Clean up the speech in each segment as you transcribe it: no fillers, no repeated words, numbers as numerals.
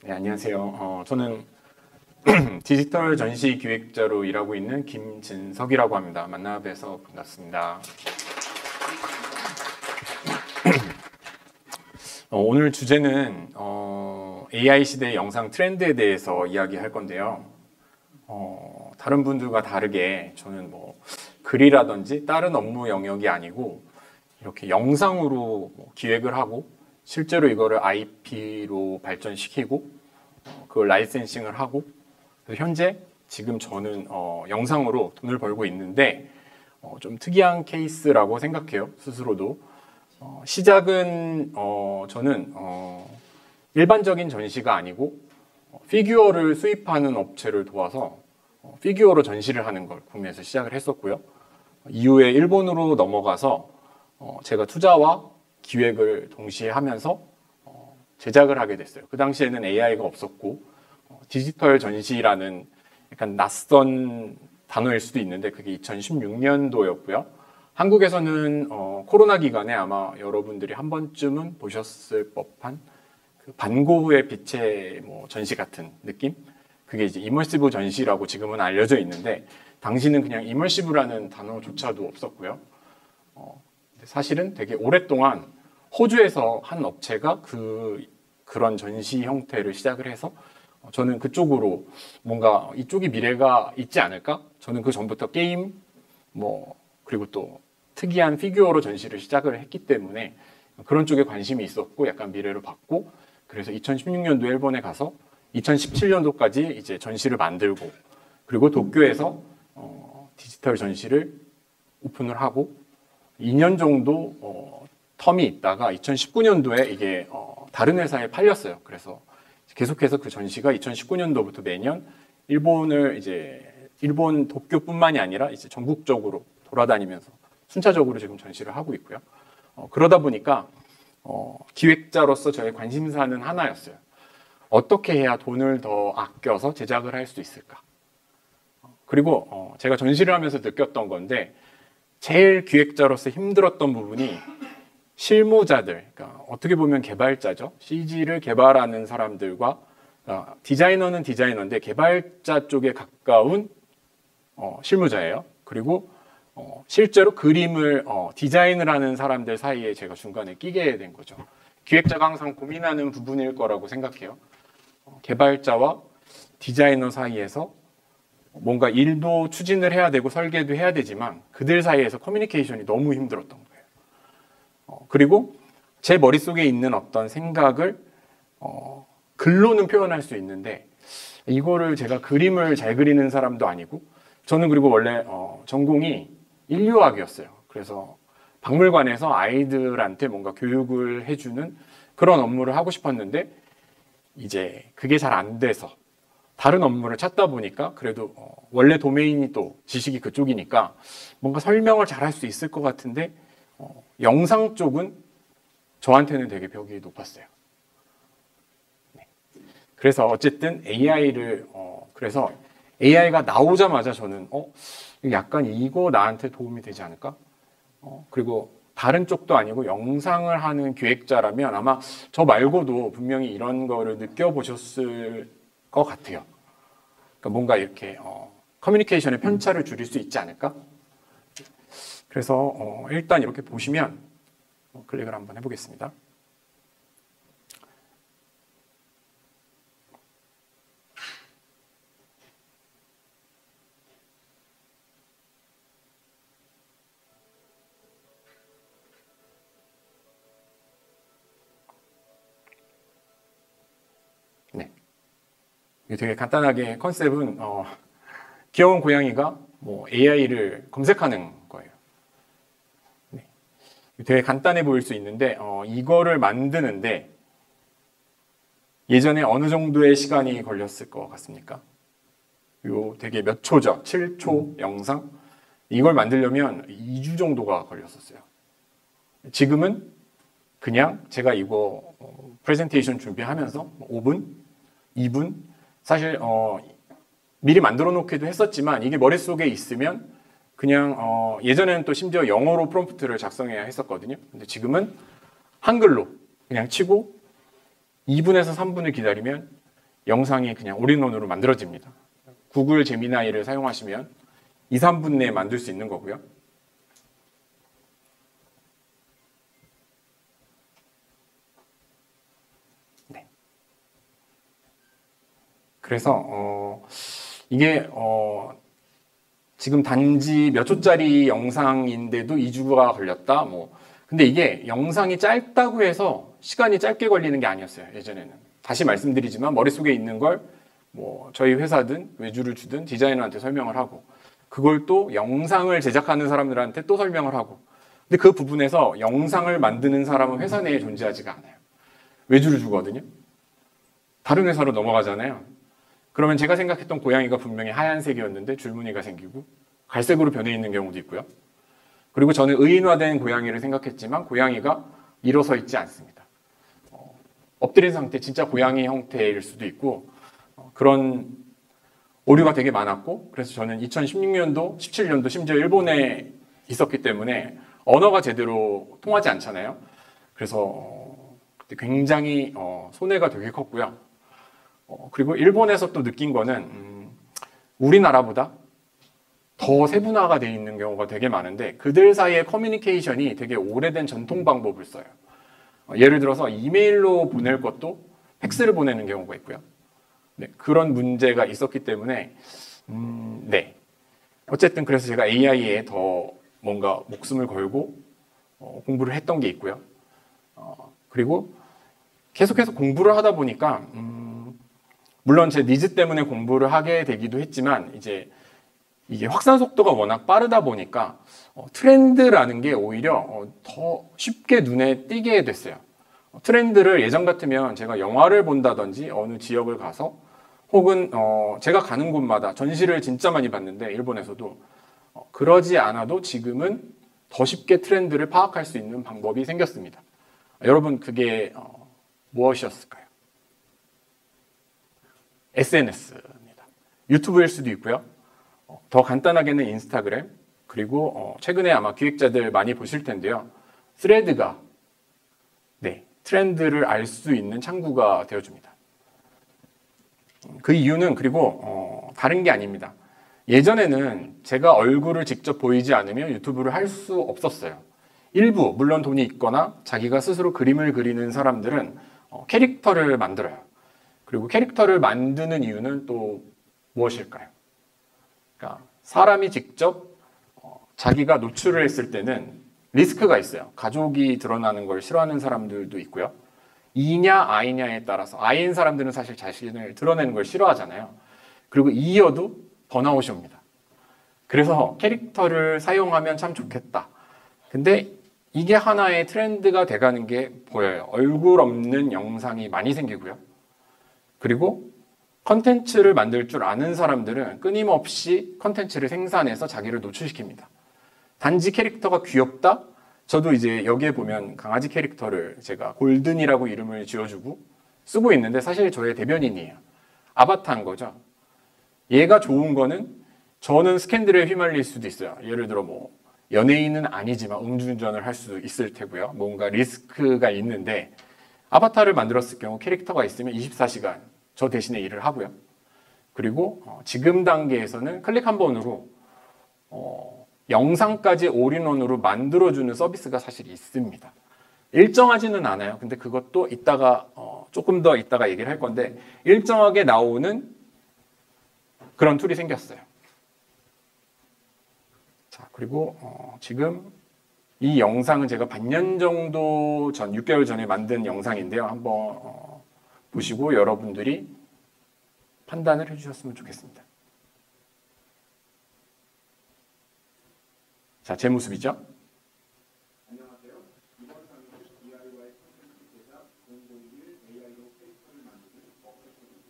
네, 안녕하세요. 저는 디지털 전시 기획자로 일하고 있는 김진석이라고 합니다. 만나 뵈서 반갑습니다. 오늘 주제는 AI 시대의 영상 트렌드에 대해서 이야기할 건데요. 다른 분들과 다르게 저는 뭐 글이라든지 다른 업무 영역이 아니고 이렇게 영상으로 기획을 하고 실제로 이거를 IP로 발전시키고 그걸 라이센싱을 하고 현재 지금 저는 영상으로 돈을 벌고 있는데 좀 특이한 케이스라고 생각해요. 스스로도. 시작은 저는 일반적인 전시가 아니고 피규어를 수입하는 업체를 도와서 피규어로 전시를 하는 걸 국내에서 시작을 했었고요. 이후에 일본으로 넘어가서 제가 투자와 기획을 동시에 하면서 제작을 하게 됐어요. 그 당시에는 AI가 없었고 디지털 전시라는 약간 낯선 단어일 수도 있는데 그게 2016년도였고요. 한국에서는 코로나 기간에 아마 여러분들이 한 번쯤은 보셨을 법한 그 반고흐의 빛의 뭐 전시 같은 느낌? 그게 이제 이머시브 전시라고 지금은 알려져 있는데 당시는 그냥 이머시브라는 단어조차도 없었고요. 사실은 되게 오랫동안 호주에서 한 업체가 그런 전시 형태를 시작을 해서 저는 그쪽으로 뭔가 이쪽이 미래가 있지 않을까? 저는 그 전부터 게임 그리고 또 특이한 피규어로 전시를 시작을 했기 때문에 그런 쪽에 관심이 있었고 약간 미래를 봤고 그래서 2016년도 일본에 가서 2017년도까지 이제 전시를 만들고 그리고 도쿄에서 디지털 전시를 오픈을 하고 2년 정도 텀이 있다가 2019년도에 이게 다른 회사에 팔렸어요. 그래서 계속해서 그 전시가 2019년도부터 매년 일본 도쿄뿐만이 아니라 이제 전국적으로 돌아다니면서 순차적으로 지금 전시를 하고 있고요. 그러다 보니까 기획자로서 저의 관심사는 하나였어요. 어떻게 해야 돈을 더 아껴서 제작을 할 수 있을까? 그리고 제가 전시를 하면서 느꼈던 건데 제일 기획자로서 힘들었던 부분이 실무자들, 그러니까 어떻게 보면 개발자죠. CG를 개발하는 사람들과 디자이너는 디자이너인데 개발자 쪽에 가까운 실무자예요. 그리고 실제로 그림을 디자인을 하는 사람들 사이에 제가 중간에 끼게 된 거죠. 기획자가 항상 고민하는 부분일 거라고 생각해요. 개발자와 디자이너 사이에서 뭔가 일도 추진을 해야 되고 설계도 해야 되지만 그들 사이에서 커뮤니케이션이 너무 힘들었던 거예요. 그리고 제 머릿속에 있는 어떤 생각을 글로는 표현할 수 있는데 이거를 제가 그림을 잘 그리는 사람도 아니고 저는 그리고 원래 전공이 인류학이었어요. 그래서 박물관에서 아이들한테 뭔가 교육을 해주는 그런 업무를 하고 싶었는데 이제 그게 잘 안 돼서 다른 업무를 찾다 보니까 그래도 원래 도메인이 또 지식이 그쪽이니까 뭔가 설명을 잘 할 수 있을 것 같은데 영상 쪽은 저한테는 되게 벽이 높았어요. 네. 그래서 어쨌든 그래서 AI가 나오자마자 저는 약간 이거 나한테 도움이 되지 않을까? 그리고 다른 쪽도 아니고 영상을 하는 기획자라면 아마 저 말고도 분명히 이런 거를 느껴보셨을 것 같아요. 그러니까 뭔가 이렇게 커뮤니케이션의 편차를 줄일 수 있지 않을까? 그래서 일단 이렇게 보시면 클릭을 한번 해보겠습니다. 네. 되게 간단하게 컨셉은 귀여운 고양이가 AI를 검색하는 거예요. 네. 되게 간단해 보일 수 있는데 이거를 만드는데 예전에 어느 정도의 시간이 걸렸을 것 같습니까? 요 되게 몇 초죠? 7초 영상? 이걸 만들려면 2주 정도가 걸렸었어요. 지금은 그냥 제가 이거 프레젠테이션 준비하면서 5분, 2분 사실 미리 만들어 놓기도 했었지만 이게 머릿속에 있으면 그냥 예전에는 또 심지어 영어로 프롬프트를 작성해야 했었거든요. 근데 지금은 한글로 그냥 치고 2분에서 3분을 기다리면 영상이 그냥 올인원으로 만들어집니다. 구글 제미나이를 사용하시면 2, 3분 내에 만들 수 있는 거고요. 네. 그래서 이게 지금 단지 몇 초짜리 영상인데도 2주가 걸렸다. 근데 이게 영상이 짧다고 해서 시간이 짧게 걸리는 게 아니었어요. 예전에는. 다시 말씀드리지만 머릿속에 있는 걸 저희 회사든 외주를 주든 디자이너한테 설명을 하고 그걸 또 영상을 제작하는 사람들한테 또 설명을 하고 근데 그 부분에서 영상을 만드는 사람은 회사 내에 존재하지가 않아요. 외주를 주거든요. 다른 회사로 넘어가잖아요. 그러면 제가 생각했던 고양이가 분명히 하얀색이었는데 줄무늬가 생기고 갈색으로 변해 있는 경우도 있고요. 그리고 저는 의인화된 고양이를 생각했지만 고양이가 일어서 있지 않습니다. 엎드린 상태, 진짜 고양이 형태일 수도 있고 그런 오류가 되게 많았고 그래서 저는 2016년도, 17년도 심지어 일본에 있었기 때문에 언어가 제대로 통하지 않잖아요. 그래서 그때 굉장히 손해가 되게 컸고요. 그리고 일본에서 또 느낀 거는 우리나라보다 더 세분화가 되어 있는 경우가 되게 많은데 그들 사이의 커뮤니케이션이 되게 오래된 전통 방법을 써요. 예를 들어서 이메일로 보낼 것도 팩스를 보내는 경우가 있고요. 네, 그런 문제가 있었기 때문에 네. 어쨌든 그래서 제가 AI에 더 뭔가 목숨을 걸고 공부를 했던 게 있고요. 그리고 계속해서 공부를 하다 보니까 물론 제 니즈 때문에 공부를 하게 되기도 했지만 이게 확산 속도가 워낙 빠르다 보니까 트렌드라는 게 오히려 더 쉽게 눈에 띄게 됐어요. 트렌드를 예전 같으면 제가 영화를 본다든지 어느 지역을 가서 혹은 제가 가는 곳마다 전시를 진짜 많이 봤는데 일본에서도 그러지 않아도 지금은 더 쉽게 트렌드를 파악할 수 있는 방법이 생겼습니다. 여러분 그게 무엇이었을까요? SNS입니다. 유튜브일 수도 있고요. 더 간단하게는 인스타그램 그리고 최근에 아마 기획자들 많이 보실 텐데요. 스레드가 네, 트렌드를 알 수 있는 창구가 되어줍니다. 그 이유는 그리고 다른 게 아닙니다. 예전에는 제가 얼굴을 직접 보이지 않으면 유튜브를 할 수 없었어요. 일부 물론 돈이 있거나 자기가 스스로 그림을 그리는 사람들은 캐릭터를 만들어요. 그리고 캐릭터를 만드는 이유는 또 무엇일까요? 그러니까 사람이 직접 자기가 노출을 했을 때는 리스크가 있어요. 가족이 드러나는 걸 싫어하는 사람들도 있고요. E냐 I냐에 따라서 I인 사람들은 사실 자신을 드러내는 걸 싫어하잖아요. 그리고 E여도 번아웃이 옵니다. 그래서 캐릭터를 사용하면 참 좋겠다. 근데 이게 하나의 트렌드가 돼가는 게 보여요. 얼굴 없는 영상이 많이 생기고요. 그리고 컨텐츠를 만들 줄 아는 사람들은 끊임없이 컨텐츠를 생산해서 자기를 노출시킵니다. 단지 캐릭터가 귀엽다? 저도 이제 여기에 보면 강아지 캐릭터를 제가 골든이라고 이름을 지어주고 쓰고 있는데 사실 저의 대변인이에요. 아바타인 거죠. 얘가 좋은 거는 저는 스캔들에 휘말릴 수도 있어요. 예를 들어 연예인은 아니지만 음주운전을 할 수 있을 테고요. 뭔가 리스크가 있는데 아바타를 만들었을 경우 캐릭터가 있으면 24시간 저 대신에 일을 하고요. 그리고 지금 단계에서는 클릭 한 번으로 영상까지 올인원으로 만들어주는 서비스가 사실 있습니다. 일정하지는 않아요. 근데 그것도 이따가 조금 더 이따가 얘기를 할 건데 일정하게 나오는 그런 툴이 생겼어요. 자, 그리고 지금 이 영상은 제가 반년 정도 전, 6개월 전에 만든 영상인데요. 한번 보시고 여러분들이 판단을 해주셨으면 좋겠습니다. 자, 제 모습이죠. 안녕하세요. 이번 강의는 DIY 콘텐츠 제작 001 AI로 캐릭터를 만드는 워크숍입니다.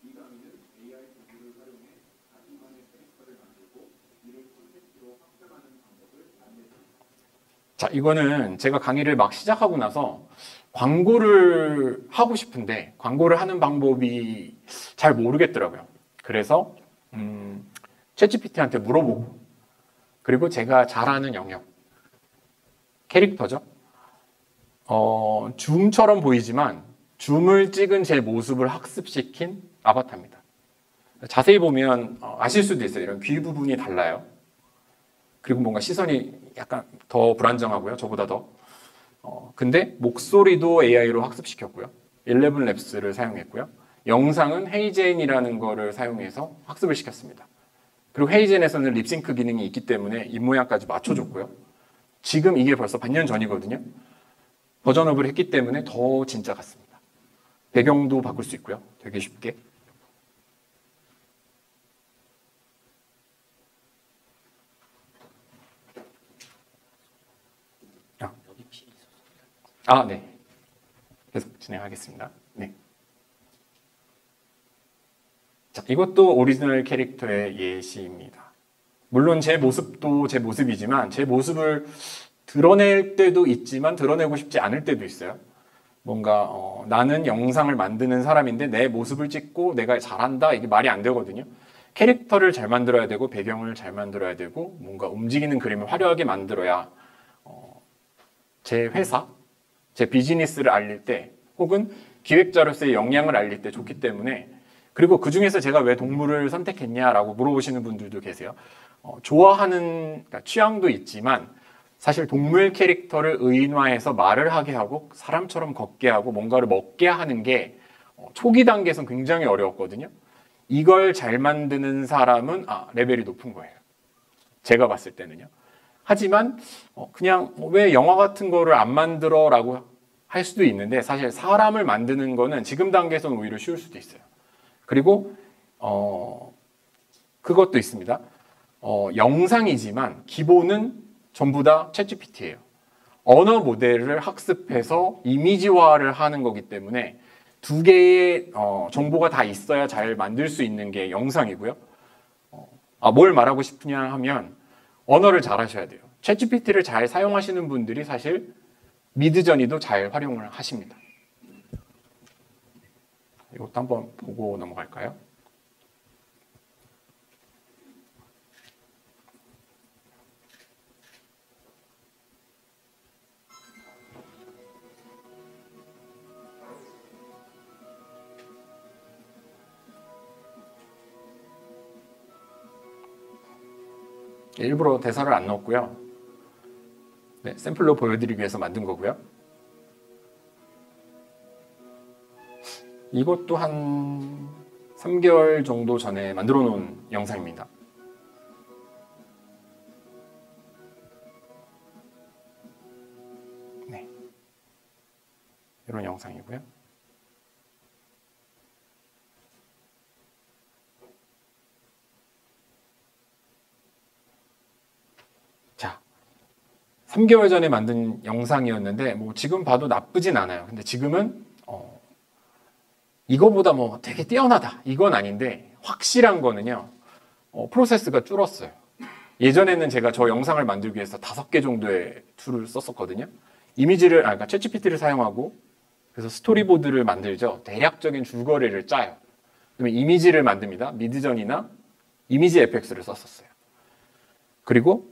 이 강의는 AI 도구를 활용해 자신만의 캐릭터를 만들고 이를 콘텐츠로 확장하는 방법을 안내드립니다. 자, 이거는 제가 강의를 막 시작하고 나서 광고를 하고 싶은데 광고를 하는 방법이 잘 모르겠더라고요. 그래서 챗GPT한테 물어보고 그리고 제가 잘 아는 영역 캐릭터죠. 줌처럼 보이지만 줌을 찍은 제 모습을 학습시킨 아바타입니다. 자세히 보면 아실 수도 있어요. 이런 귀 부분이 달라요. 그리고 뭔가 시선이 약간 더 불안정하고요. 저보다 더. 근데 목소리도 AI로 학습시켰고요. 11랩스를 사용했고요. 영상은 헤이젠이라는 거를 사용해서 학습을 시켰습니다. 그리고 헤이젠에서는 립싱크 기능이 있기 때문에 입모양까지 맞춰줬고요. 지금 이게 벌써 반년 전이거든요. 버전업을 했기 때문에 더 진짜 같습니다. 배경도 바꿀 수 있고요. 되게 쉽게. 네. 계속 진행하겠습니다. 네. 자, 이것도 오리지널 캐릭터의 예시입니다. 물론 제 모습도 제 모습이지만 제 모습을 드러낼 때도 있지만 드러내고 싶지 않을 때도 있어요. 뭔가 나는 영상을 만드는 사람인데 내 모습을 찍고 내가 잘한다 이게 말이 안 되거든요. 캐릭터를 잘 만들어야 되고 배경을 잘 만들어야 되고 뭔가 움직이는 그림을 화려하게 만들어야 제 회사, 제 비즈니스를 알릴 때 혹은 기획자로서의 역량을 알릴 때 좋기 때문에 그리고 그중에서 제가 왜 동물을 선택했냐라고 물어보시는 분들도 계세요. 좋아하는 그러니까 취향도 있지만 사실 동물 캐릭터를 의인화해서 말을 하게 하고 사람처럼 걷게 하고 뭔가를 먹게 하는 게 초기 단계에선 굉장히 어려웠거든요. 이걸 잘 만드는 사람은 레벨이 높은 거예요. 제가 봤을 때는요. 하지만 그냥 왜 영화 같은 거를 안 만들어 라고 할 수도 있는데 사실 사람을 만드는 거는 지금 단계에서는 오히려 쉬울 수도 있어요. 그리고 그것도 있습니다. 영상이지만 기본은 전부 다 챗GPT예요. 언어 모델을 학습해서 이미지화를 하는 거기 때문에 두 개의 정보가 다 있어야 잘 만들 수 있는 게 영상이고요. 뭘 말하고 싶으냐 하면 언어를 잘 하셔야 돼요. 챗GPT를 잘 사용하시는 분들이 사실 미드저니도 잘 활용을 하십니다. 이것도 한번 보고 넘어갈까요? 일부러 대사를 안 넣었고요. 네, 샘플로 보여드리기 위해서 만든 거고요. 이것도 한 3개월 정도 전에 만들어 놓은 영상입니다. 네, 이런 영상이고요. 자, 3개월 전에 만든 영상이었는데 뭐 지금 봐도 나쁘진 않아요. 근데 지금은 이거보다 뭐 되게 뛰어나다 이건 아닌데 확실한 거는요. 프로세스가 줄었어요. 예전에는 제가 저 영상을 만들기 위해서 5개 정도의 툴을 썼었거든요. 이미지를 그러니까 챗GPT를 사용하고 그래서 스토리보드를 만들죠. 대략적인 줄거리를 짜요. 그다음에 이미지를 만듭니다. 미드전이나 이미지 FX를 썼었어요. 그리고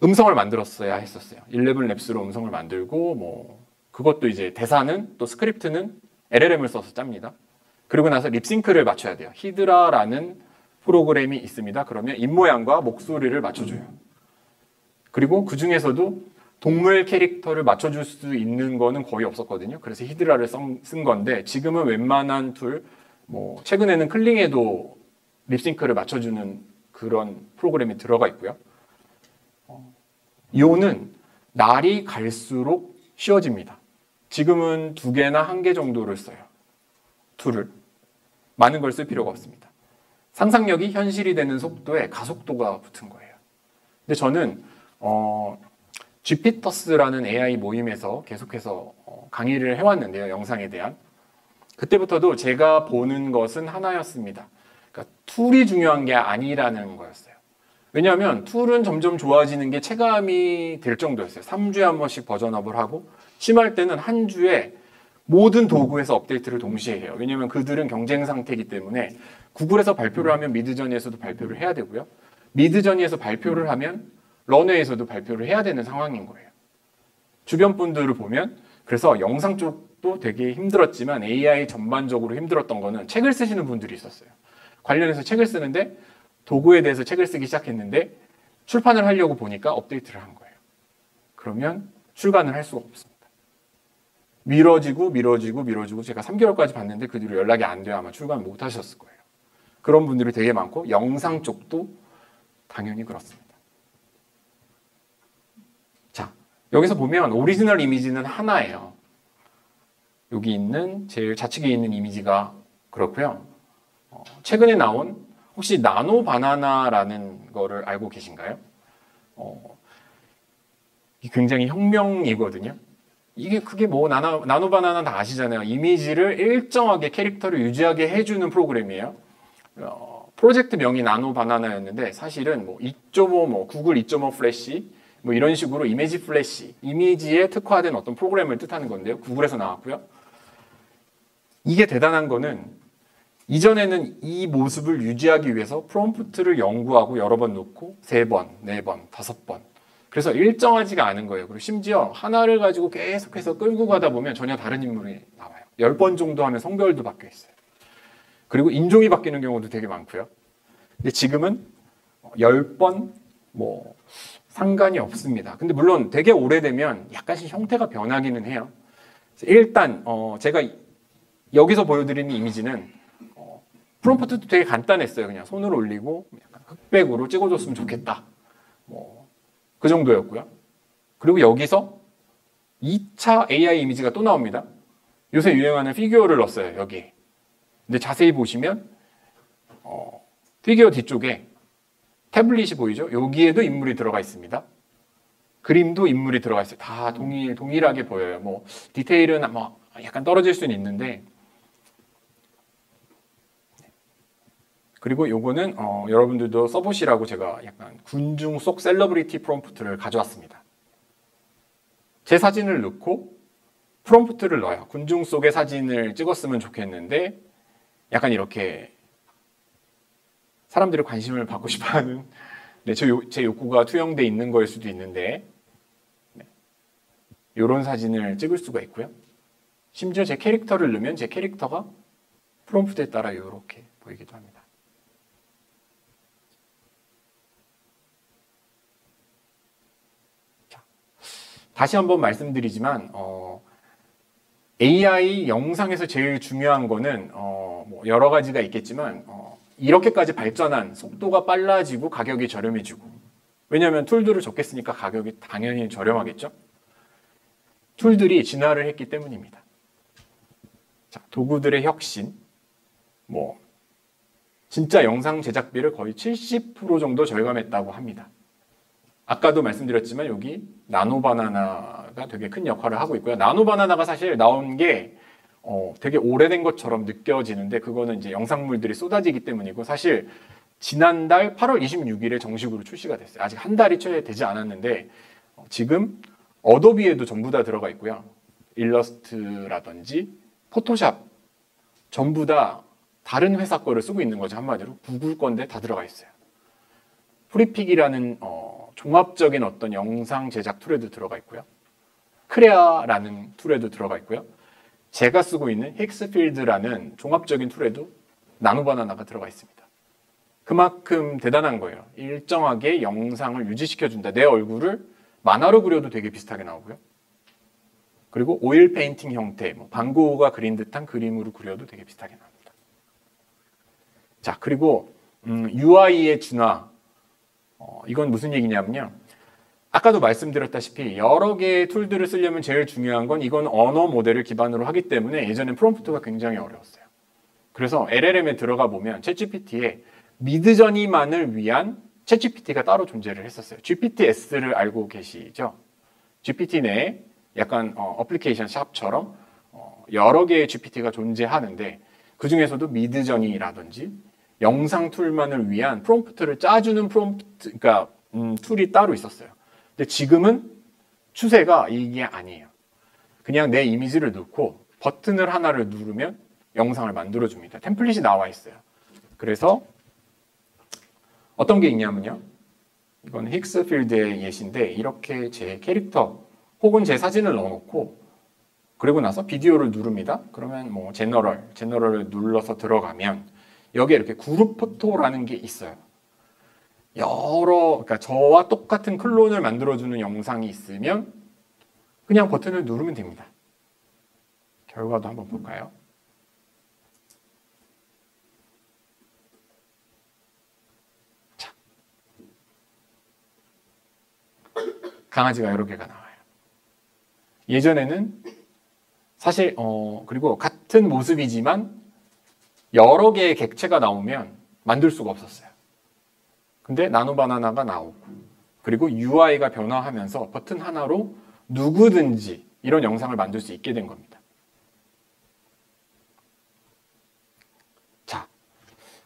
음성을 만들었어야 했었어요. 11랩스로 음성을 만들고 뭐 그것도 이제 대사는 또 스크립트는 LLM을 써서 짭니다. 그리고 나서 립싱크를 맞춰야 돼요. 히드라라는 프로그램이 있습니다. 그러면 입모양과 목소리를 맞춰줘요. 그리고 그 중에서도 동물 캐릭터를 맞춰줄 수 있는 거는 거의 없었거든요. 그래서 히드라를 쓴 건데 지금은 웬만한 툴, 뭐 최근에는 클링에도 립싱크를 맞춰주는 그런 프로그램이 들어가 있고요. 요는 날이 갈수록 쉬워집니다. 지금은 2개나 1개 정도를 써요. 툴을. 많은 걸 쓸 필요가 없습니다. 상상력이 현실이 되는 속도에 가속도가 붙은 거예요. 근데 저는 GPTus라는 AI 모임에서 계속해서 강의를 해왔는데요. 영상에 대한. 그때부터도 제가 보는 것은 하나였습니다. 그러니까 툴이 중요한 게 아니라는 거였어요. 왜냐하면 툴은 점점 좋아지는 게 체감이 될 정도였어요. 3주에 한 번씩 버전업을 하고 심할 때는 한 주에 모든 도구에서 업데이트를 동시에 해요. 왜냐하면 그들은 경쟁 상태이기 때문에 구글에서 발표를 하면 미드저니에서도 발표를 해야 되고요. 미드저니에서 발표를 하면 런웨이에서도 발표를 해야 되는 상황인 거예요. 주변 분들을 보면 그래서 영상 쪽도 쪽도 되게 힘들었지만 AI 전반적으로 힘들었던 거는 책을 쓰시는 분들이 있었어요. 관련해서 책을 쓰는데 도구에 대해서 책을 쓰기 시작했는데 출판을 하려고 보니까 업데이트를 한 거예요. 그러면 출간을 할 수가 없습니다. 미뤄지고 제가 3개월까지 봤는데 그 뒤로 연락이 안 돼요. 아마 출간 못 하셨을 거예요. 그런 분들이 되게 많고 영상 쪽도 당연히 그렇습니다. 자, 여기서 보면 오리지널 이미지는 하나예요. 여기 있는 제일 좌측에 있는 이미지가 그렇고요. 최근에 나온 혹시 나노 바나나라는 거를 알고 계신가요? 굉장히 혁명이거든요. 이게 그게 뭐 나노 바나나 다 아시잖아요. 이미지를 일정하게 캐릭터를 유지하게 해주는 프로그램이에요. 프로젝트 명이 나노 바나나였는데 사실은 뭐 2.5 뭐 구글 2.5 플래시 뭐 이런 식으로 이미지 플래시, 이미지에 특화된 어떤 프로그램을 뜻하는 건데요. 구글에서 나왔고요. 이게 대단한 거는 이전에는 이 모습을 유지하기 위해서 프롬프트를 연구하고 여러 번 놓고 3번, 4번, 5번. 그래서 일정하지가 않은 거예요. 그리고 심지어 하나를 가지고 계속해서 끌고 가다 보면 전혀 다른 인물이 나와요. 10번 정도 하면 성별도 바뀌어 있어요. 그리고 인종이 바뀌는 경우도 되게 많고요. 근데 지금은 10번 뭐 상관이 없습니다. 근데 물론 되게 오래되면 약간씩 형태가 변하기는 해요. 일단 제가 여기서 보여드리는 이미지는 프롬프트도 되게 간단했어요. 그냥 손을 올리고 약간 흑백으로 찍어줬으면 좋겠다. 뭐 그 정도였고요. 그리고 여기서 2차 AI 이미지가 또 나옵니다. 요새 유행하는 피규어를 넣었어요. 여기. 근데 자세히 보시면 피규어 뒤쪽에 태블릿이 보이죠? 여기에도 인물이 들어가 있습니다. 그림도 인물이 들어가 있어요. 다 동일하게 보여요. 뭐 디테일은 뭐 약간 떨어질 수는 있는데. 그리고 요거는 여러분들도 써보시라고 제가 약간 군중 속 셀러브리티 프롬프트를 가져왔습니다. 제 사진을 넣고 프롬프트를 넣어요. 군중 속의 사진을 찍었으면 좋겠는데 약간 이렇게 사람들의 관심을 받고 싶어하는 제 욕구가 투영돼 있는 거일 수도 있는데 이런 사진을 찍을 수가 있고요. 심지어 제 캐릭터를 넣으면 제 캐릭터가 프롬프트에 따라 이렇게 보이기도 합니다. 자, 다시 한번 말씀드리지만 AI 영상에서 제일 중요한 거는 뭐 여러 가지가 있겠지만 이렇게까지 발전한 속도가 빨라지고 가격이 저렴해지고, 왜냐하면 툴들을 적게 쓰니까 가격이 당연히 저렴하겠죠. 툴들이 진화를 했기 때문입니다. 자, 도구들의 혁신, 뭐 진짜 영상 제작비를 거의 70% 정도 절감했다고 합니다. 아까도 말씀드렸지만 여기 나노바나나가 되게 큰 역할을 하고 있고요. 나노바나나가 사실 나온 게 되게 오래된 것처럼 느껴지는데 그거는 이제 영상물들이 쏟아지기 때문이고, 사실 지난달 8월 26일에 정식으로 출시가 됐어요. 아직 한 달이 채 되지 않았는데 지금 어도비에도 전부 다 들어가 있고요. 일러스트라든지 포토샵 전부 다 다른 회사 거를 쓰고 있는 거죠. 한마디로 구글 건데 다 들어가 있어요. 프리픽이라는 종합적인 어떤 영상 제작 툴에도 들어가 있고요. 크레아라는 툴에도 들어가 있고요. 제가 쓰고 있는 힉스필드라는 종합적인 툴에도 나노바나나가 들어가 있습니다. 그만큼 대단한 거예요. 일정하게 영상을 유지시켜준다. 내 얼굴을 만화로 그려도 되게 비슷하게 나오고요. 그리고 오일 페인팅 형태, 뭐 반고흐가 그린 듯한 그림으로 그려도 되게 비슷하게 나옵니다. 자, 그리고 UI의 진화. 이건 무슨 얘기냐면요. 아까도 말씀드렸다시피 여러 개의 툴들을 쓰려면 제일 중요한 건 이건 언어 모델을 기반으로 하기 때문에 예전엔 프롬프트가 굉장히 어려웠어요. 그래서 LLM에 들어가 보면 챗GPT에 미드저니만을 위한 챗GPT가 따로 존재를 했었어요. GPTS를 알고 계시죠? GPT 내에 약간 어플리케이션 샵처럼 여러 개의 GPT가 존재하는데 그 중에서도 미드저니라든지 영상 툴만을 위한 프롬프트를 짜주는 그러니까 툴이 따로 있었어요. 근데 지금은 추세가 이게 아니에요. 그냥 내 이미지를 넣고 버튼을 하나를 누르면 영상을 만들어줍니다. 템플릿이 나와 있어요. 그래서 어떤 게 있냐면요. 이건 힉스필드의 예시인데 이렇게 제 캐릭터 혹은 제 사진을 넣어놓고 그리고 나서 비디오를 누릅니다. 그러면 뭐 제너럴을 눌러서 들어가면 여기에 이렇게 그룹 포토라는 게 있어요. 그러니까 저와 똑같은 클론을 만들어주는 영상이 있으면 그냥 버튼을 누르면 됩니다. 결과도 한번 볼까요? 자, 강아지가 여러 개가 나와요. 예전에는 사실 그리고 같은 모습이지만 여러 개의 객체가 나오면 만들 수가 없었어요. 근데 나노바나나가 나오고 그리고 UI가 변화하면서 버튼 하나로 누구든지 이런 영상을 만들 수 있게 된 겁니다. 자,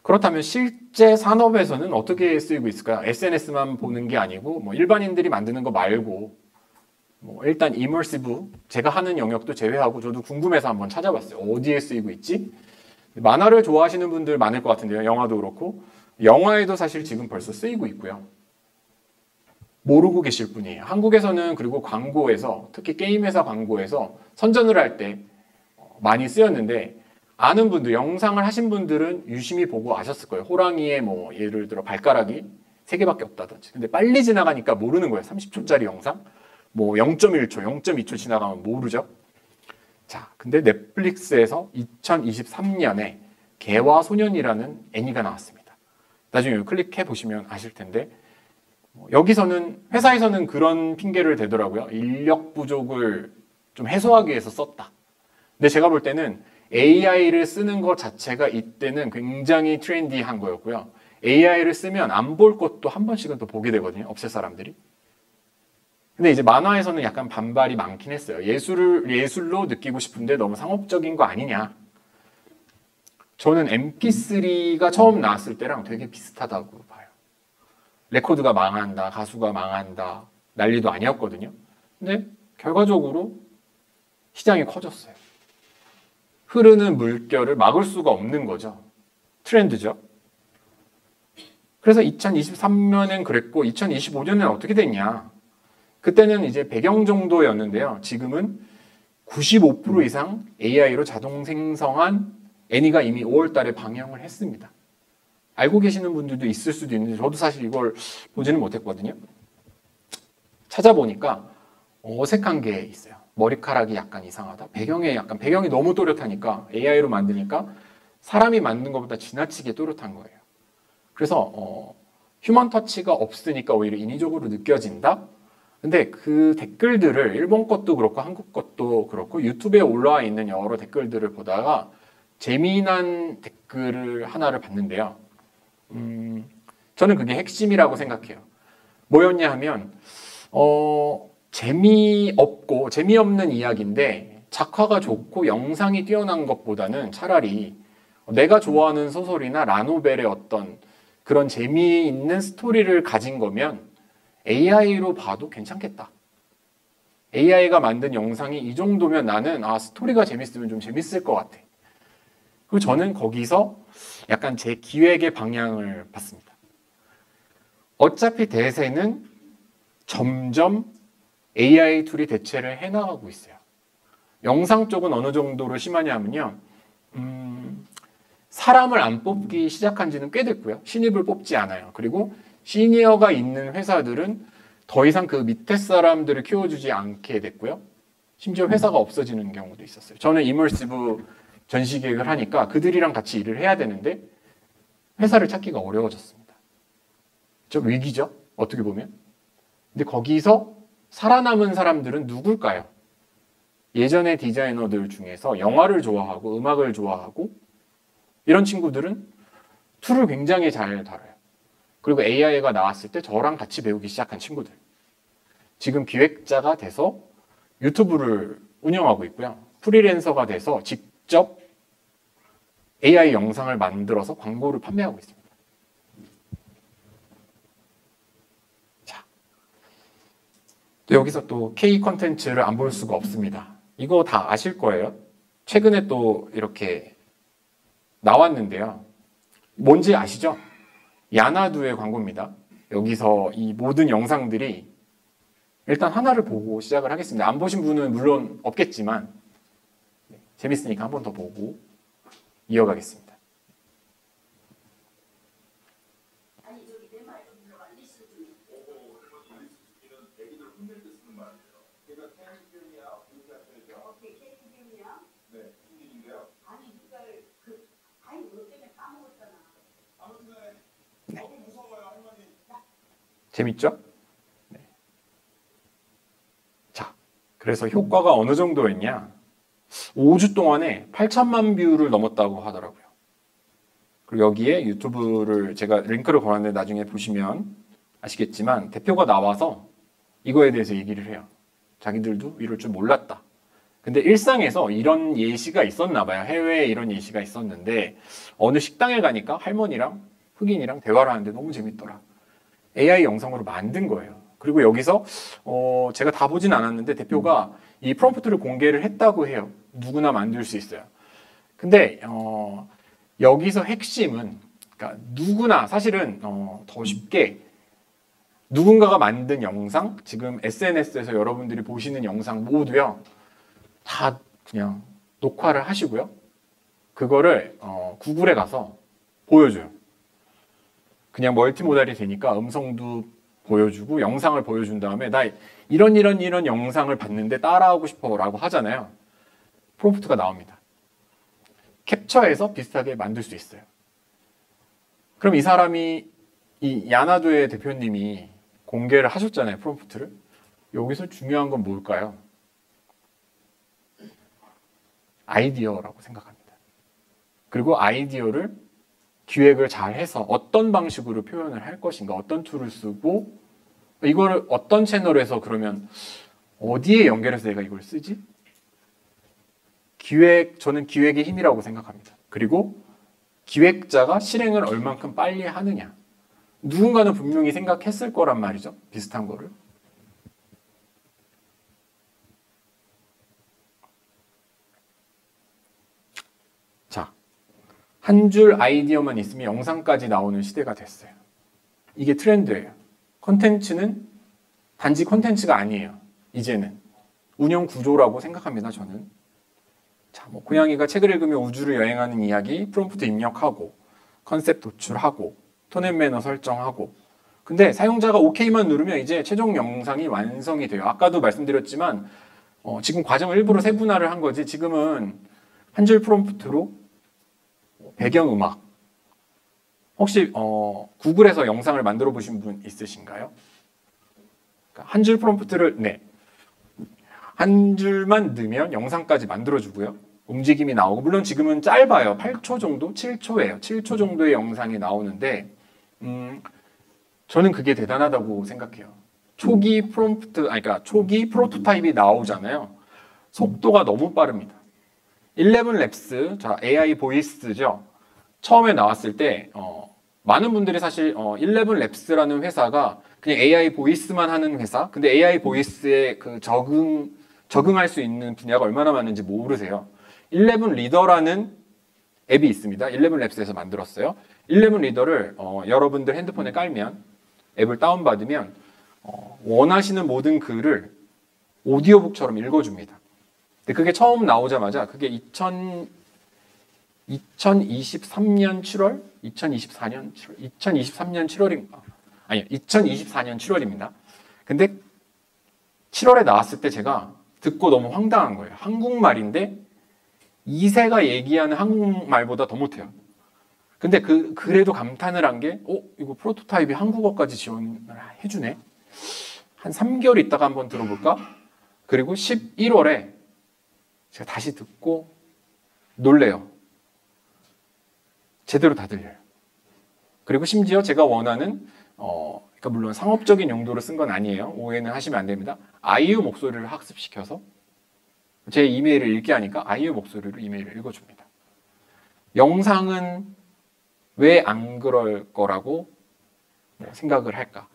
그렇다면 실제 산업에서는 어떻게 쓰이고 있을까요? SNS만 보는 게 아니고 뭐 일반인들이 만드는 거 말고 뭐 일단 이머시브 제가 하는 영역도 제외하고 저도 궁금해서 한번 찾아봤어요. 어디에 쓰이고 있지? 만화를 좋아하시는 분들 많을 것 같은데요. 영화도 그렇고 영화에도 사실 지금 벌써 쓰이고 있고요. 모르고 계실 분이에요. 한국에서는 그리고 광고에서 특히 게임 회사 광고에서 선전을 할 때 많이 쓰였는데 아는 분들, 영상을 하신 분들은 유심히 보고 아셨을 거예요. 호랑이의 뭐 예를 들어 발가락이 3개밖에 없다든지. 근데 빨리 지나가니까 모르는 거예요. 30초짜리 영상. 뭐 0.1초, 0.2초 지나가면 모르죠. 자, 근데 넷플릭스에서 2023년에 개화소년이라는 애니가 나왔습니다. 나중에 여기 클릭해 보시면 아실 텐데 여기서는 회사에서는 그런 핑계를 대더라고요. 인력 부족을 좀 해소하기 위해서 썼다. 근데 제가 볼 때는 AI를 쓰는 것 자체가 이때는 굉장히 트렌디한 거였고요. AI를 쓰면 안 볼 것도 한 번씩은 또 보게 되거든요. 없앨 사람들이. 근데 이제 만화에서는 약간 반발이 많긴 했어요. 예술로 느끼고 싶은데 너무 상업적인 거 아니냐. 저는 MP3가 처음 나왔을 때랑 되게 비슷하다고 봐요. 레코드가 망한다, 가수가 망한다, 난리도 아니었거든요. 근데 결과적으로 시장이 커졌어요. 흐르는 물결을 막을 수가 없는 거죠. 트렌드죠. 그래서 2023년엔 그랬고 2025년엔 어떻게 됐냐. 그때는 이제 배경 정도였는데요. 지금은 95% 이상 AI로 자동 생성한 애니가 이미 5월 달에 방영을 했습니다. 알고 계시는 분들도 있을 수도 있는데 저도 사실 이걸 보지는 못했거든요. 찾아보니까 어색한 게 있어요. 머리카락이 약간 이상하다. 배경이 너무 또렷하니까 AI로 만드니까 사람이 만든 것보다 지나치게 또렷한 거예요. 그래서 휴먼 터치가 없으니까 오히려 인위적으로 느껴진다. 근데 그 댓글들을 일본 것도 그렇고 한국 것도 그렇고 유튜브에 올라와 있는 여러 댓글들을 보다가 재미난 댓글을 하나를 봤는데요. 저는 그게 핵심이라고 생각해요. 뭐였냐 하면 재미없는 이야기인데 작화가 좋고 영상이 뛰어난 것보다는 차라리 내가 좋아하는 소설이나 라노벨의 어떤 그런 재미있는 스토리를 가진 거면 AI로 봐도 괜찮겠다. AI가 만든 영상이 이 정도면 나는 스토리가 재밌으면 좀 재밌을 것 같아. 그리고 저는 거기서 약간 제 기획의 방향을 봤습니다. 어차피 대세는 점점 AI 툴이 대체를 해나가고 있어요. 영상 쪽은 어느 정도로 심하냐면요. 사람을 안 뽑기 시작한 지는 꽤 됐고요. 신입을 뽑지 않아요. 그리고 시니어가 있는 회사들은 더 이상 그 밑에 사람들을 키워주지 않게 됐고요. 심지어 회사가 없어지는 경우도 있었어요. 저는 이머시브 전시 기획을 하니까 그들이랑 같이 일을 해야 되는데 회사를 찾기가 어려워졌습니다. 좀 위기죠? 어떻게 보면. 근데 거기서 살아남은 사람들은 누굴까요? 예전의 디자이너들 중에서 영화를 좋아하고 음악을 좋아하고 이런 친구들은 툴을 굉장히 잘 다뤄요. 그리고 AI가 나왔을 때 저랑 같이 배우기 시작한 친구들. 지금 기획자가 돼서 유튜브를 운영하고 있고요. 프리랜서가 돼서 직접 AI 영상을 만들어서 광고를 판매하고 있습니다. 자, 또 여기서 또 K 컨텐츠를 안 볼 수가 없습니다. 이거 다 아실 거예요. 최근에 또 이렇게 나왔는데요. 뭔지 아시죠? 야나두의 광고입니다. 여기서 이 모든 영상들이 일단 하나를 보고 시작을 하겠습니다. 안 보신 분은 물론 없겠지만 재밌으니까 한 번 더 보고 이어가겠습니다. 네. 재밌죠? 네. 자, 그래서 효과가 어느 정도였냐? 5주 동안에 8천만 뷰를 넘었다고 하더라고요. 그리고 여기에 유튜브를 제가 링크를 걸었는데 나중에 보시면 아시겠지만 대표가 나와서 이거에 대해서 얘기를 해요. 자기들도 이럴 줄 몰랐다. 근데 일상에서 이런 예시가 있었나 봐요. 해외에 이런 예시가 있었는데 어느 식당에 가니까 할머니랑 흑인이랑 대화를 하는데 너무 재밌더라. AI 영상으로 만든 거예요. 그리고 여기서 제가 다 보진 않았는데 대표가 이 프롬프트를 공개를 했다고 해요. 누구나 만들 수 있어요. 근데 여기서 핵심은 그러니까 누구나 사실은 더 쉽게 누군가가 만든 영상, 지금 SNS에서 여러분들이 보시는 영상 모두요. 다 그냥 녹화를 하시고요. 그거를 구글에 가서 보여줘요. 그냥 멀티모달이 되니까 음성도 보여주고 영상을 보여준 다음에 나 이런 영상을 봤는데 따라하고 싶어 라고 하잖아요. 프롬프트가 나옵니다. 캡처해서 비슷하게 만들 수 있어요. 그럼 이 사람이 이 야나도의 대표님이 공개를 하셨잖아요. 프롬프트를. 여기서 중요한 건 뭘까요? 아이디어라고 생각합니다. 그리고 아이디어를 기획을 잘 해서 어떤 방식으로 표현을 할 것인가, 어떤 툴을 쓰고 이거를 어떤 채널에서 그러면 어디에 연결해서 내가 이걸 쓰지? 저는 기획의 힘이라고 생각합니다. 그리고 기획자가 실행을 얼만큼 빨리 하느냐. 누군가는 분명히 생각했을 거란 말이죠. 비슷한 거를. 자, 한 줄 아이디어만 있으면 영상까지 나오는 시대가 됐어요. 이게 트렌드예요. 컨텐츠는 단지 컨텐츠가 아니에요. 이제는 운영 구조라고 생각합니다. 저는. 자, 뭐 고양이가 책을 읽으며 우주를 여행하는 이야기, 프롬프트 입력하고, 컨셉 도출하고, 톤 앤 매너 설정하고. 근데 사용자가 OK만 누르면 이제 최종 영상이 완성이 돼요. 아까도 말씀드렸지만 지금 과정을 일부러 세분화를 한 거지. 지금은 한 줄 프롬프트로 배경음악. 혹시 구글에서 영상을 만들어 보신 분 있으신가요? 한 줄 프롬프트를 한 줄만 넣으면 영상까지 만들어주고요. 움직임이 나오고 물론 지금은 짧아요. 8초 정도? 7초예요. 7초 정도의 영상이 나오는데 저는 그게 대단하다고 생각해요. 초기 프로토타입이 나오잖아요. 속도가 너무 빠릅니다. 11랩스, 자 AI 보이스죠. 처음에 나왔을 때 많은 분들이 사실 11랩스라는 회사가 그냥 AI 보이스만 하는 회사. 근데 AI 보이스에 그 적응할 수 있는 분야가 얼마나 많은지 모르세요. 11리더라는 앱이 있습니다. 11랩스에서 만들었어요. 11리더를 여러분들 핸드폰에 깔면 앱을 다운받으면 원하시는 모든 글을 오디오북처럼 읽어줍니다. 근데 그게 처음 나오자마자 그게 2023년 7월? 2024년 7월? 2023년 7월인가? 아니요, 2024년 7월입니다. 근데 7월에 나왔을 때 제가 듣고 너무 황당한 거예요. 한국말인데 2세가 얘기하는 한국말보다 더 못해요. 근데 그래도 감탄을 한 게 이거 프로토타입이 한국어까지 지원을 해주네. 한 3개월 있다가 한번 들어볼까? 그리고 11월에 제가 다시 듣고 놀래요. 제대로 다 들려요. 그리고 심지어 제가 원하는 그러니까 물론 상업적인 용도로 쓴 건 아니에요. 오해는 하시면 안 됩니다. 아이유 목소리를 학습시켜서 제 이메일을 읽게 하니까 아이유 목소리로 이메일을 읽어줍니다. 영상은 왜 안 그럴 거라고 생각을 할까?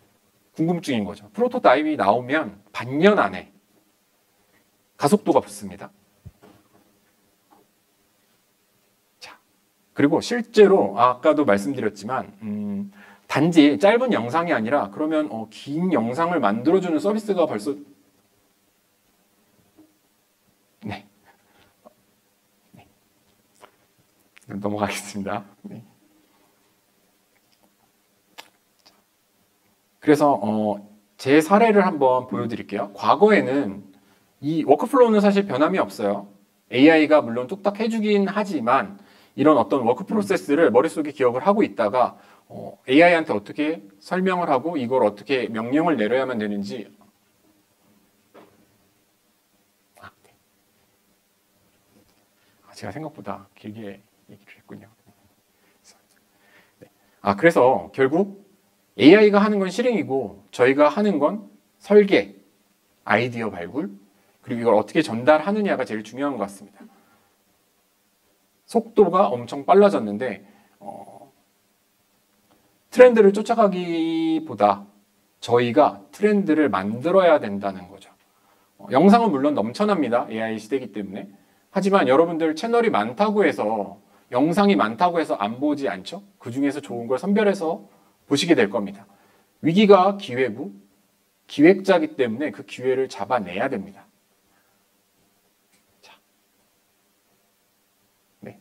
궁금증인 거죠. 프로토타입이 나오면 반년 안에 가속도가 붙습니다. 자, 그리고 실제로 아까도 말씀드렸지만 단지 짧은 영상이 아니라 그러면 긴 영상을 만들어주는 서비스가 벌써 그럼 넘어가겠습니다. 네. 그래서 제 사례를 한번 보여드릴게요. 과거에는 이 워크플로우는 사실 변함이 없어요. AI가 물론 뚝딱 해주긴 하지만 이런 어떤 워크 프로세스를 머릿속에 기억을 하고 있다가 AI한테 어떻게 설명을 하고 이걸 어떻게 명령을 내려야만 되는지 네. 제가 생각보다 길게 얘기를 했군요. 네. 그래서 결국 AI가 하는 건 실행이고 저희가 하는 건 설계, 아이디어 발굴, 그리고 이걸 어떻게 전달하느냐가 제일 중요한 것 같습니다. 속도가 엄청 빨라졌는데 트렌드를 쫓아가기보다 저희가 트렌드를 만들어야 된다는 거죠. 영상은 물론 넘쳐납니다. AI 시대이기 때문에. 하지만 여러분들 채널이 많다고 해서 영상이 많다고 해서 안 보지 않죠? 그 중에서 좋은 걸 선별해서 보시게 될 겁니다. 위기가 기회고 기획자이기 때문에 그 기회를 잡아내야 됩니다. 자, 네.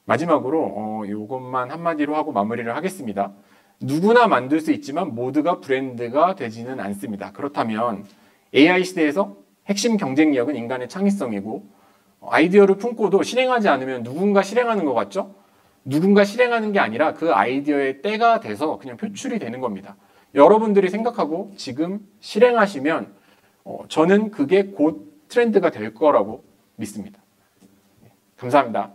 마지막으로 이것만 한마디로 하고 마무리를 하겠습니다. 누구나 만들 수 있지만 모두가 브랜드가 되지는 않습니다. 그렇다면 AI 시대에서 핵심 경쟁력은 인간의 창의성이고 아이디어를 품고도 실행하지 않으면 누군가 실행하는 것 같죠? 누군가 실행하는 게 아니라 그 아이디어의 때가 돼서 그냥 표출이 되는 겁니다. 여러분들이 생각하고 지금 실행하시면 저는 그게 곧 트렌드가 될 거라고 믿습니다. 감사합니다.